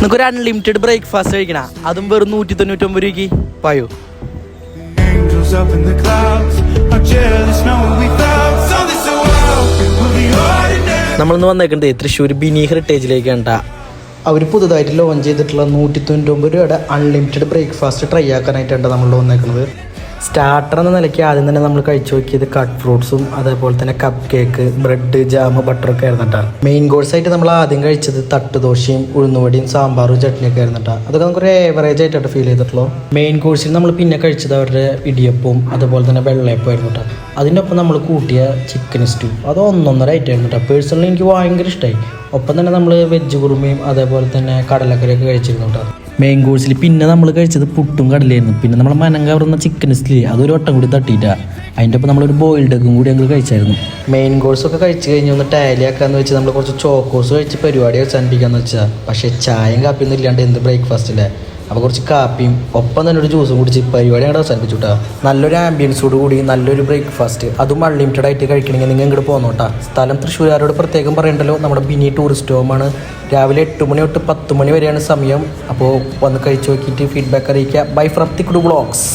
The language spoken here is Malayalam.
നിങ്ങൾക്കൊരു അൺലിമിറ്റഡ് ബ്രേക്ക്ഫാസ്റ്റ് കഴിക്കണ, അതും വെറും 199 രൂപയ്ക്ക് പായോ. നമ്മളിന്ന് വന്നേക്കണ്ടേ തൃശ്ശൂർ ബിനി ഹെറിറ്റേജിലേക്ക് കണ്ട അവർ പുതുതായിട്ട് ലോഞ്ച് ചെയ്തിട്ടുള്ള 199 രൂപയുടെ അൺലിമിറ്റഡ് ബ്രേക്ക്ഫാസ്റ്റ് ട്രൈ ആക്കാനായിട്ടാണ് നമ്മൾ വന്നേക്കുന്നത്. സ്റ്റാർട്ടർ എന്ന നിലയ്ക്ക് ആദ്യം തന്നെ നമ്മൾ കഴിച്ചു നോക്കിയത് കട്ട് ഫ്രൂട്ട്സും അതേപോലെ തന്നെ കപ്പ് കേക്ക്, ബ്രെഡ്, ജാം, ബട്ടറൊക്കെ ആയിരുന്നു കേട്ടോ. മെയിൻ കോഴ്സായിട്ട് നമ്മൾ ആദ്യം കഴിച്ചത് തട്ടുദോശയും ഉഴുന്നുവടിയും സാമ്പാറും ചട്നിയൊക്കെ ആയിരുന്നു കേട്ടോ. അതൊക്കെ നമുക്കൊരു ഏവറേജ് ആയിട്ടാണ് ഫീൽ ചെയ്തിട്ടുള്ളൂ. മെയിൻ കോഴ്സിൽ നമ്മൾ പിന്നെ കഴിച്ചത് അവരുടെ ഇടിയപ്പവും അതേപോലെ തന്നെ വെള്ളയപ്പം ആയിരുന്നു കേട്ടോ. അതിൻ്റെ ഒപ്പം നമ്മൾ കൂട്ടിയ ചിക്കൻ സ്റ്റൂ അത് 1.5 ആയിരുന്നു കേട്ടോ. പേഴ്സണലി എനിക്ക് ഭയങ്കര ഇഷ്ടമായി. ഒപ്പം തന്നെ നമ്മൾ വെജ് കുറുമയും അതേപോലെ തന്നെ കടലക്കറിയൊക്കെ കഴിച്ചിരുന്നു കേട്ടോ. മെയിൻ കോഴ്സിൽ പിന്നെ നമ്മൾ കഴിച്ചത് പുട്ടും കടലായിരുന്നു. പിന്നെ നമ്മൾ മനം കവർന്ന ചിക്കൻ സ്റ്റീ അതൊരു വട്ടം കൂടി തട്ടിയിട്ടാണ്. അതിൻ്റെ ഒപ്പം നമ്മളൊരു ബോയിൽഡ് എഗ്ഗും കൂടി ഞങ്ങൾ കഴിച്ചായിരുന്നു. മെയിൻ കോഴ്സൊക്കെ കഴിച്ച് കഴിഞ്ഞ് ഒന്ന് ടാലി ആക്കാന്ന് വെച്ച് നമ്മൾ കുറച്ച് ചോക്കോസ് കഴിച്ച് പരിപാടി അവസാനിപ്പിക്കാന്ന് വെച്ചാൽ, പക്ഷേ ചായയും കാപ്പിയൊന്നും ഇല്ലാണ്ട് എന്ത് ബ്രേക്ക്ഫാസ്റ്റില്ലേ. അപ്പോൾ കുറച്ച് കാപ്പിയും ഒപ്പം തന്നെ ഒരു ജ്യൂസും കുടിച്ച് പരിപാടി അങ്ങോട്ട് അവസാനിപ്പിച്ചു കേട്ടോ. നല്ലൊരു ആംബിയൻസോട് കൂടി നല്ലൊരു ബ്രേക്ക്ഫാസ്റ്റ്, അതും അൺലിമിറ്റഡ് ആയിട്ട് കഴിക്കണമെങ്കിൽ നിങ്ങൾ ഇങ്ങോട്ട് പോന്നോട്ടാ. സ്ഥലം തൃശ്ശൂരാരോട് പ്രത്യേകം പറയണ്ടല്ലോ, നമ്മുടെ ബിനി ടൂറിസ്റ്റ് ഹോമാണ്. രാവിലെ 8 മണി തൊട്ട് 10 മണി വരെയാണ് സമയം. അപ്പോൾ വന്ന് കഴിച്ച് നോക്കിയിട്ട് ഫീഡ്ബാക്ക് അറിയിക്കുക. ബൈ ഫ്രം തിക്കുടു വ്ളോഗ്സ്.